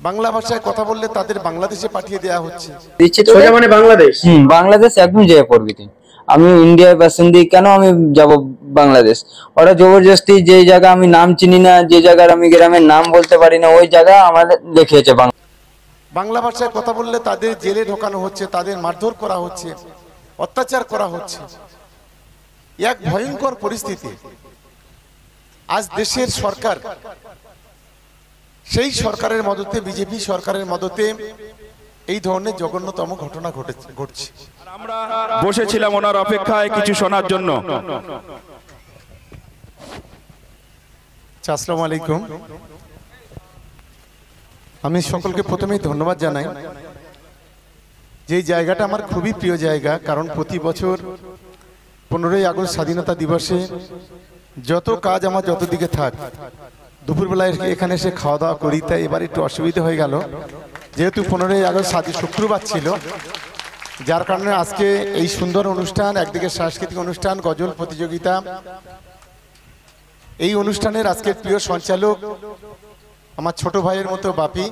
বাংলা ভাষায় কথা বললে তাদের বাংলাদেশে পাঠিয়ে দেওয়া হচ্ছে। সোজা মানে বাংলাদেশ। বাংলাদেশ একদম যেয়ে পড়বি তুই। আমি ইন্ডিয়ার বাসিন্দি, কেন আমি যাব বাংলাদেশ? ওরা জবরদস্তি, যে জায়গা আমি নাম চিনি না, যে জায়গার আমি গ্রামের নাম বলতে পারি না, ওই জায়গা আমাদের দেখিয়েছে বাংলা ভাষায় কথা বললে তাদের জেলে ঢোকানো হচ্ছে, তাদের মারধর করা হচ্ছে, অত্যাচার করা হচ্ছে। এক ভয়ঙ্কর পরিস্থিতি। আজ দেশের সরকার, সেই সরকারের মদতে, বিজেপি সরকারের মদতে এই ধরনের জঘন্যতম ঘটনা ঘটছে। আমরা বসেছিলাম ওনার অপেক্ষায় কিছু শোনার জন্য। আসসালামু আলাইকুম। আমি সকলকে প্রথমেই ধন্যবাদ জানাই। যে জায়গাটা আমার খুবই প্রিয় জায়গা, কারণ প্রতি বছর 15ই আগস্ট স্বাধীনতা দিবসে যত কাজ আমার যত দিকে থাক, দুপুরবেলায় এখানে এসে খাওয়া দাওয়া করি। তাই এবার একটু অসুবিধা হয়ে গেল, যেহেতু 15ই আগস্ট শুক্রবার ছিল, যার কারণে আজকে এই সুন্দর অনুষ্ঠান, একদিকে সাংস্কৃতিক অনুষ্ঠান, গজল প্রতিযোগিতা। এই অনুষ্ঠানের আজকের প্রিয় সঞ্চালক আমার ছোট ভাইয়ের মতো বাপি,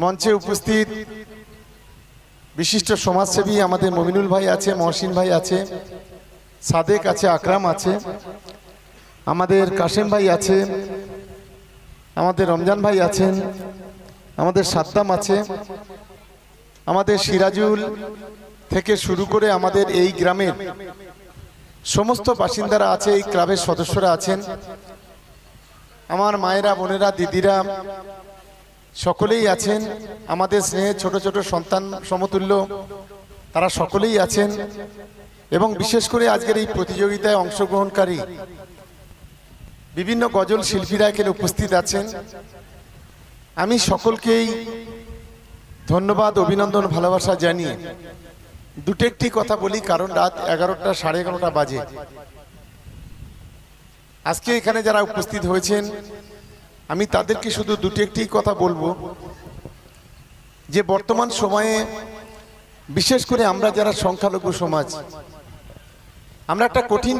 মঞ্চে উপস্থিত বিশিষ্ট সমাজসেবী আমাদের মমিনুল ভাই আছে, মহসিন ভাই আছে, সাদেক আছে, আকরাম আছে, আমাদের কাশেম ভাই আছে, আমাদের রমজান ভাই আছেন, আমাদের সাদ্দাম আছে, আমাদের সিরাজুল থেকে শুরু করে আমাদের এই গ্রামের সমস্ত বাসিন্দারা আছে, এই ক্লাবের সদস্যরা আছেন, আমার মায়েরা, বোনেরা, দিদিরা সকলেই আছেন, আমাদের স্নেহের ছোট ছোট সন্তান সমতুল্য তারা সকলেই আছেন, এবং বিশেষ করে আজকের এই প্রতিযোগিতায় অংশগ্রহণকারী বিভিন্ন গজল শিল্পীরা এখানে উপস্থিত আছেন। আমি সকলকেই ধন্যবাদ, অভিনন্দন, ভালোবাসা জানিয়ে দুটো একটি কথা বলি, কারণ রাত 11টা, 11:30 বাজে। আজকে এখানে যারা উপস্থিত হয়েছেন আমি তাদেরকে শুধু দুটো একটি কথা বলবো, যে বর্তমান সময়ে বিশেষ করে আমরা যারা সংখ্যালঘু সমাজ, আমরা একটা কঠিন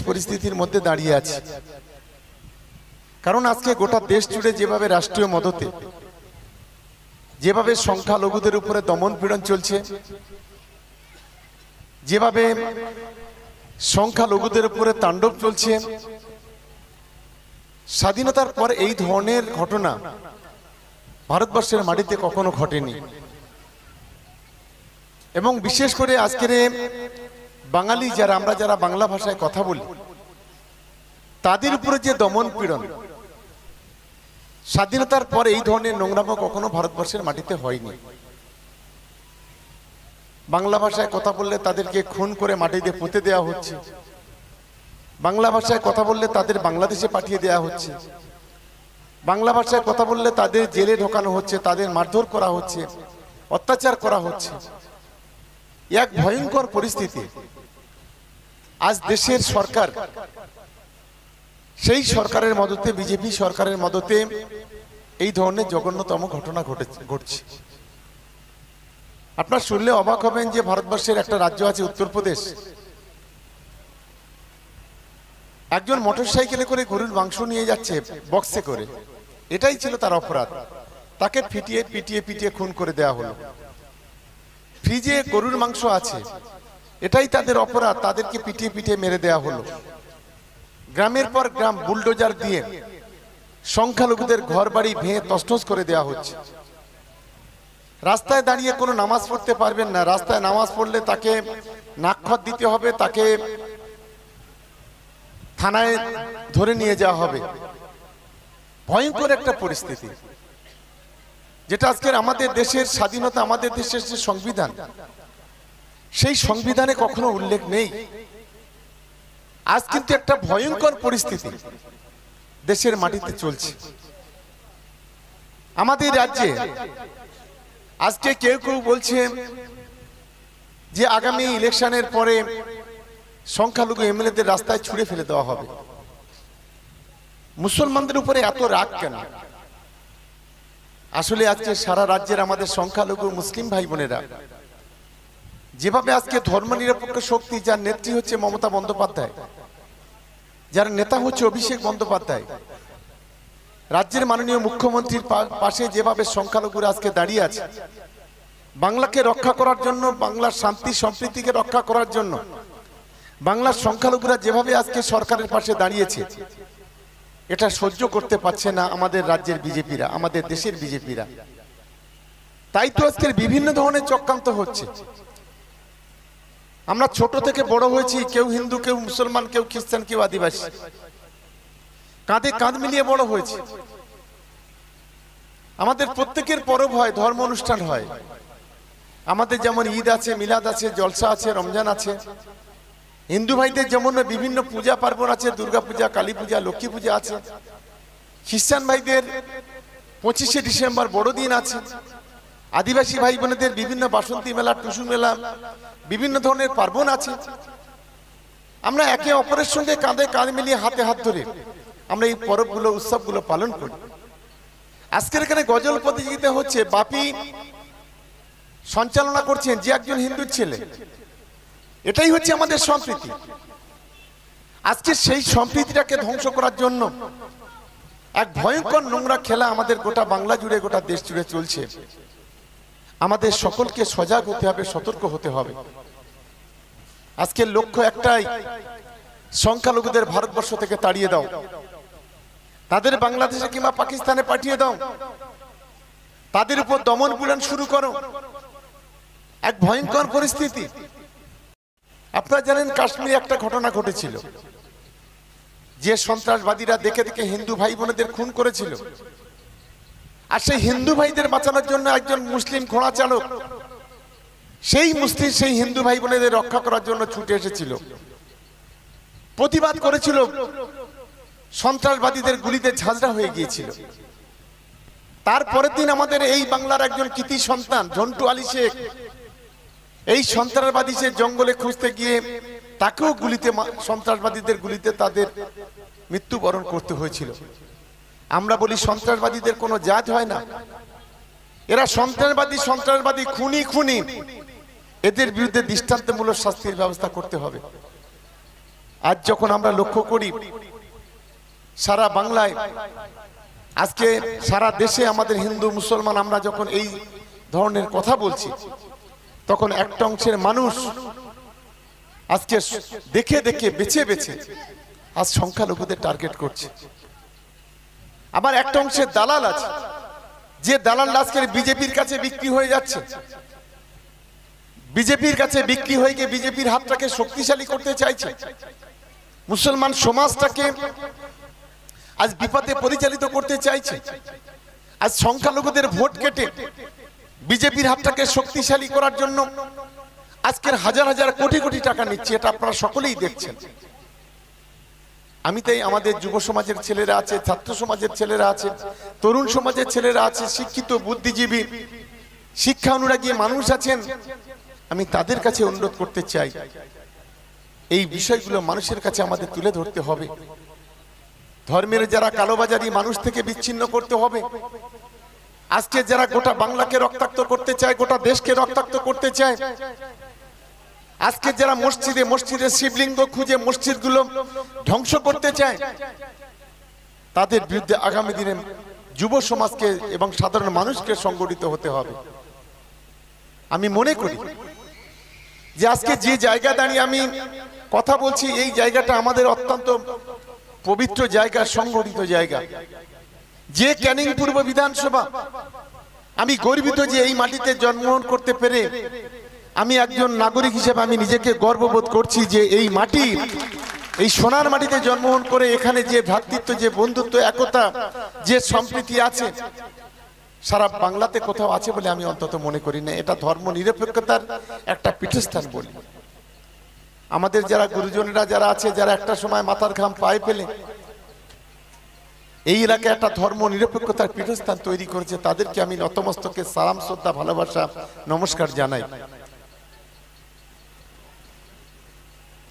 পরিস্থিতির মধ্যে দাঁড়িয়ে আছি। কারণ আজকে গোটা দেশ জুড়ে যেভাবে রাষ্ট্রীয় মদতে, যেভাবে সংখ্যালঘুদের উপরে দমন পীড়ন চলছে, যেভাবে সংখ্যালঘুদের উপরে তাণ্ডব চলছে, স্বাধীনতার পর এই ধরনের ঘটনা ভারতবর্ষের মাটিতে কখনো ঘটেনি। এবং বিশেষ করে আজকের বাঙালি যারা, আমরা যারা বাংলা ভাষায় কথা বলি, তাদের উপরে যে দমন পীড়ন, স্বাধীনতার পর এই ধরনের নোংরামো কখনো ভারতবর্ষের মাটিতে হয়নি। বাংলা ভাষায় কথা বললে তাদেরকে খুন করে মাটিতে পুঁতে দেওয়া হচ্ছে, বাংলা ভাষায় কথা বললে তাদের বাংলাদেশে পাঠিয়ে দেওয়া হচ্ছে, বাংলা ভাষায় কথা বললে তাদের জেলে ঢোকানো হচ্ছে, তাদের মারধর করা হচ্ছে, অত্যাচার করা হচ্ছে। এক ভয়ঙ্কর পরিস্থিতি। আজ দেশের সরকার, সেই সরকারের মদতে, বিজেপি সরকারের মদতে এই ধরনের জঘন্যতম ঘটনা ঘটছে। আপনারা শুনলে অবাক হবেন যে ভারতবর্ষের একটা রাজ্য আছে উত্তরপ্রদেশ, একজন মোটরসাইকেলে করে গরুর মাংস নিয়ে যাচ্ছে বক্সে করে, এটাই ছিল তার অপরাধ। তাকে পিটিয়ে পিটিয়ে পিটিয়ে খুন করে দেওয়া হলো। ফ্রিজে গরুর মাংস আছে, এটাই তাদের অপরাধ, তাদেরকে পিটিয়ে পিটিয়ে মেরে দেওয়া হলো। গ্রামের পর গ্রাম বুলডোজার দিয়ে সংখ্যালঘুদের ঘর বাড়ি ভেঙে তছনছ করে দেওয়া হচ্ছে। রাস্তায় দাঁড়িয়ে কোনো নামাজ পড়তে পারবেন না, রাস্তায় নামাজ পড়লে তাকে নাকখত দিতে হবে, তাকে থানায় ধরে নিয়ে যাওয়া হবে। ভয়ঙ্কর একটা পরিস্থিতি, যেটা আজকের আমাদের দেশের স্বাধীনতা, আমাদের দেশের যে সংবিধান, সেই সংবিধানে কখনো উল্লেখ নেই। আজ কিন্তু একটা ভয়ঙ্কর পরিস্থিতি দেশের মাটিতে চলছে। আমাদের রাজ্যে আজকে কেউ কেউ বলছে যে আগামী ইলেকশনের পরে সংখ্যালঘু এমএলএদের রাস্তায় ছুঁড়ে ফেলে দেওয়া হবে। মুসলমানদের উপরে এত রাগ কেন? আসলে আজকে সারা রাজ্যের আমাদের সংখ্যালঘু মুসলিম ভাই বোনেরা যেভাবে আজকে ধর্মনিরপেক্ষ শক্তি, যার নেত্রী হচ্ছে মমতা বন্দ্যোপাধ্যায়, যার নেতা হচ্ছে অভিষেক বন্দ্যোপাধ্যায়, রাজ্যের মাননীয় মুখ্যমন্ত্রীর পাশে যেভাবে সংখ্যালঘুরা আজকে দাঁড়িয়ে আছে, বাংলাকে রক্ষা করার জন্য, বাংলার শান্তি সম্প্রীতিকে রক্ষা করার জন্য বাংলার সংখ্যালঘুরা যেভাবে আজকে সরকারের পাশে দাঁড়িয়েছে, এটা সহ্য করতে পারছে না আমাদের রাজ্যের বিজেপিরা, আমাদের দেশের বিজেপিরা। তাই তো আজকের বিভিন্ন ধরনের চক্রান্ত হচ্ছে। আমরা ছোট থেকে বড় হয়েছি, কেউ হিন্দু, কেউ মুসলমান, কেউ খ্রিস্টান, কেউ আদিবাসী, কাঁধে কাঁধ মিলিয়ে বড় হয়েছে। আমাদের প্রত্যেকের পরব হয়, ধর্ম অনুষ্ঠান হয়। আমাদের যেমন ঈদ আছে, মিলাদ আছে, জলসা আছে, রমজান আছে। হিন্দু ভাইদের যেমন বিভিন্ন পূজা পার্বণ আছে, দুর্গা পূজা, কালী পূজা, লক্ষ্মী পূজা আছে। খ্রিস্টান ভাইদের 25শে ডিসেম্বর বড়দিন আছে। আদিবাসী ভাই বোনেদের বিভিন্ন বাসন্তী মেলা, টুসু মেলা, বিভিন্ন ধরনের পার্বণ আছে। আমরা একে অপরের সঙ্গে কাঁধে কাঁধ মিলিয়ে, হাতে হাত ধরে আমরা এই পরবগুলো, উৎসবগুলো পালন করি। আজকের এখানে গজল প্রতিযোগিতা হচ্ছে, বাপি সঞ্চালনা করছেন, যে একজন হিন্দুর ছেলে। এটাই হচ্ছে আমাদের সম্প্রীতি। আজকে সেই সম্প্রীতিটাকে ধ্বংস করার জন্য এক ভয়ঙ্কর নোংরা খেলা আমাদের গোটা বাংলা জুড়ে, গোটা দেশ জুড়ে চলছে। আমাদের সকলকে সজাগ হতে হবে, সতর্ক হতে হবে। আজকের লক্ষ্য একটাই, সংখ্যালঘুদের ভারতবর্ষ থেকে তাড়িয়ে দাও, তাদের বাংলাদেশে কিংবা পাকিস্তানে পাঠিয়ে দাও, তাদের উপর দমন পীড়ন শুরু করো। এক ভয়ঙ্কর পরিস্থিতি। আপনারা জানেন, কাশ্মীরে একটা ঘটনা ঘটেছিল, যে সন্ত্রাসবাদীরা দেখে দেখে হিন্দু ভাই বোনেদের খুন করেছিল। আর সেই হিন্দু ভাইদের বাঁচানোর জন্য একজন মুসলিম ঘোড়া চালক সেই হিন্দু ভাই বোনেদের রক্ষা করার জন্য ছুটে এসেছিল, প্রতিবাদ করেছিল। সন্ত্রাসবাদীদের গুলিতে ঝাঁঝরা হয়ে গিয়েছিল। তারপরের দিন আমাদের এই বাংলার একজন কৃতি সন্তান ঝন্টু আলী শেখ, এই সন্ত্রাসবাদী সে জঙ্গলে খুঁজতে গিয়ে তাকেও গুলিতে, সন্ত্রাসবাদীদের গুলিতে তাদের মৃত্যুবরণ করতে হয়েছিল। আমরা বলি সন্ত্রাসবাদীদের কোনো জাত হয় না, এরা সন্ত্রাসবাদী, খুনি। এদের বিরুদ্ধে দৃষ্টান্তমূলক শাস্তির ব্যবস্থা করতে হবে। আজ যখন আমরা লক্ষ্য করি সারা বাংলায়, আজকে সারা দেশে আমাদের হিন্দু মুসলমান, আমরা যখন এই ধরনের কথা বলছি, তখন একটা অংশের মানুষ আজকে দেখে দেখে, বেছে বেছে আজ সংখ্যালঘুদের টার্গেট করছে। আবার একটা অংশের দালাল আছে, যে দালাল আজকের বিজেপির কাছে বিক্রি হয়ে যাচ্ছে। বিজেপির কাছে বিক্রি হয়ে গিয়ে বিজেপির হাতটাকে শক্তিশালী করতে চাইছে, মুসলমান সমাজটাকে আজ বিপদে পরিচালিত করতে চাইছে। আজ সংখ্যালঘুদের ভোট কেটে বিজেপির হাতটাকে শক্তিশালী করার জন্য আজকের হাজার হাজার কোটি কোটি টাকা নিচ্ছে। এটা আপনারা সকলেই দেখছেন। আমি তাই আমাদের যুব সমাজের ছেলেরা আছে, ছাত্র সমাজের ছেলেরা আছে, তরুণ সমাজের ছেলেরা আছে, শিক্ষিত বুদ্ধিজীবী, শিক্ষা অনুরাগী মানুষ আছেন, আমি তাদের কাছে অনুরোধ করতে চাই, এই বিষয়গুলো মানুষের কাছে আমাদের তুলে ধরতে হবে। ধর্মের যারা কালোবাজারি, মানুষ থেকে বিচ্ছিন্ন করতে হবে। আজকে যারা গোটা বাংলাকে রক্তাক্ত করতে চায়, গোটা দেশকে রক্তাক্ত করতে চায়, আজকে যারা মসজিদে শিবলিঙ্গ খুঁজে মসজিদগুলো ধ্বংস করতে চায়, তাদের বিরুদ্ধে আগামী দিনে যুব সমাজকে এবং সাধারণ মানুষকে সংগঠিত হতে হবে। আমি মনে করি যে আজকে যে জায়গা দাঁড়িয়ে আমি কথা বলছি, এই জায়গাটা আমাদের অত্যন্ত পবিত্র জায়গা, সংগঠিত জায়গা। যে ক্যানিং পূর্ব বিধানসভা, আমি গর্বিত যে এই মাটিতে জন্মগ্রহণ করতে পেরে আমি একজন নাগরিক হিসেবে আমি নিজেকে গর্ববোধ করছি যে এই মাটি, এই সোনার মাটিতে জন্মগ্রহণ করে এখানে যে ভ্রাতৃত্ব, যে বন্ধুত্ব, একতা, যে সম্প্রীতি আছে, সারা বাংলাতে কোথাও আছে বলে আমি অন্তত মনে করি না। এটা ধর্ম নিরপেক্ষতার একটা পীঠস্থান বলি। আমাদের যারা গুরুজনেরা যারা আছে, যারা একটা সময় মাথার ঘাম পায়ে ফেলে এই এলাকায় একটা ধর্ম নিরপেক্ষতার পীঠস্থান তৈরি করেছে, তাদেরকে আমি নতমস্তকে সালাম, শ্রদ্ধা, ভালোবাসা, নমস্কার জানাই।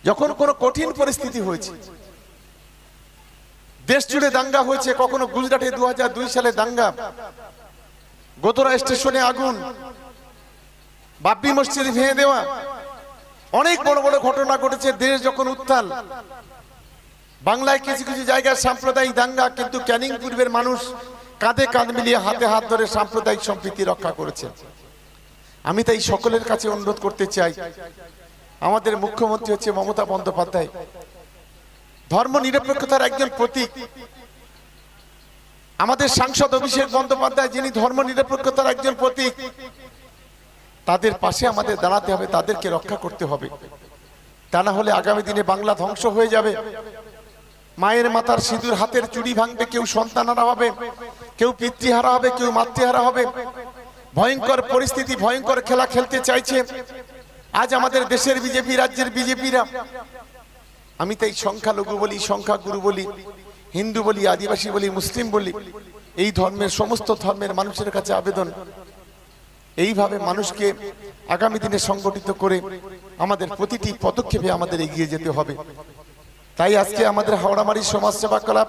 যখন কোনো কঠিন পরিস্থিতি হয়েছে, দেশ জুড়ে দাঙ্গা হয়েছে, কখনো গুজরাটে 2002 সালে দাঙ্গা, গোদরা স্টেশনে আগুন, বাবরি মসজিদ ভেঙে দেওয়া, অনেক বড় বড় ঘটনা ঘটেছে। দেশ যখন উত্তাল, বাংলায় কিছু কিছু জায়গায় সাম্প্রদায়িক দাঙ্গা, কিন্তু ক্যানিং পূর্বের মানুষ কাঁধে কাঁধ মিলিয়ে হাতে হাত ধরে সাম্প্রদায়িক সম্প্রীতি রক্ষা করেছে। আমি তাই সকলের কাছে অনুরোধ করতে চাই, আমাদের মুখ্যমন্ত্রী হচ্ছে মমতা বন্দ্যোপাধ্যায়, ধর্ম নিরপেক্ষতার একজন প্রতীক। আমাদের সাংসদ অভিষেক বন্দ্যোপাধ্যায়, যিনি ধর্ম নিরপেক্ষতার একজন প্রতীক, তাদের পাশে আমাদের দাঁড়াতে হবে, তাদেরকে রক্ষা করতে হবে। তা না হলে আগামী দিনে বাংলা ধ্বংস হয়ে যাবে। মায়ের মাথার সিঁদুর হাতের চুড়ি ভাঙবে, কেউ সন্তানহারা হবে, কেউ পিতৃহারা হবে, কেউ মাতৃহারা হবে। ভয়ঙ্কর পরিস্থিতি, ভয়ঙ্কর খেলা খেলতে চাইছে আজ আমাদের দেশের বিজেপি, রাজ্যের বিজেপিরা। আমি তাই সংখ্যালঘু বলি, সংখ্যাগুরু বলি, হিন্দু বলি, আদিবাসী বলি, মুসলিম বলি, এই ধর্মের সমস্ত ধর্মের মানুষের কাছে আবেদন, এইভাবে মানুষকে আগামী দিনে সংগঠিত করে আমাদের প্রতিটি পদক্ষেপে আমাদের এগিয়ে যেতে হবে। তাই আজকে আমাদের হাওড়ামারি সমাজসেবা ক্লাব,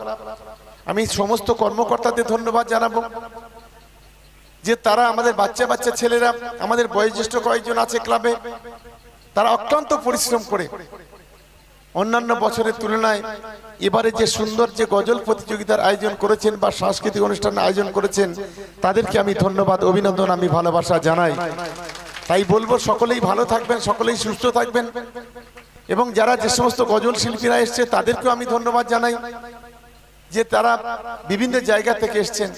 আমি সমস্ত কর্মকর্তাদের ধন্যবাদ জানাবো যে তারা আমাদের বাচ্চা বাচ্চা ছেলেরা, আমাদের বয়োজ্যেষ্ঠ কয়েকজন আছে ক্লাবে, তারা অক্লান্ত পরিশ্রম করে অন্যান্য বছরের তুলনায় এবারে যে সুন্দর যে গজল প্রতিযোগিতার আয়োজন করেছেন বা সাংস্কৃতিক অনুষ্ঠানের আয়োজন করেছেন, তাদেরকে আমি ধন্যবাদ, অভিনন্দন, আমি ভালোবাসা জানাই। তাই বলবো সকলেই ভালো থাকবেন, সকলেই সুস্থ থাকবেন, এবং যারা যে সমস্ত গজল শিল্পীরা এসছে তাদেরকেও আমি ধন্যবাদ জানাই যে তারা বিভিন্ন জায়গা থেকে এসছেন,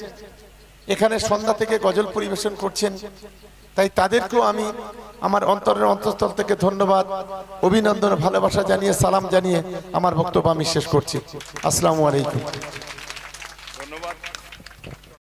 এখানে সন্ধ্যা থেকে গজল পরিবেশন করছেন। তাই তাদেরকেও আমি আমার অন্তরের অন্তঃস্থল থেকে ধন্যবাদ, অভিনন্দন, ভালোবাসা জানিয়ে, সালাম জানিয়ে আমার বক্তব্য আমি শেষ করছি। আসসালামু আলাইকুম। ধন্যবাদ।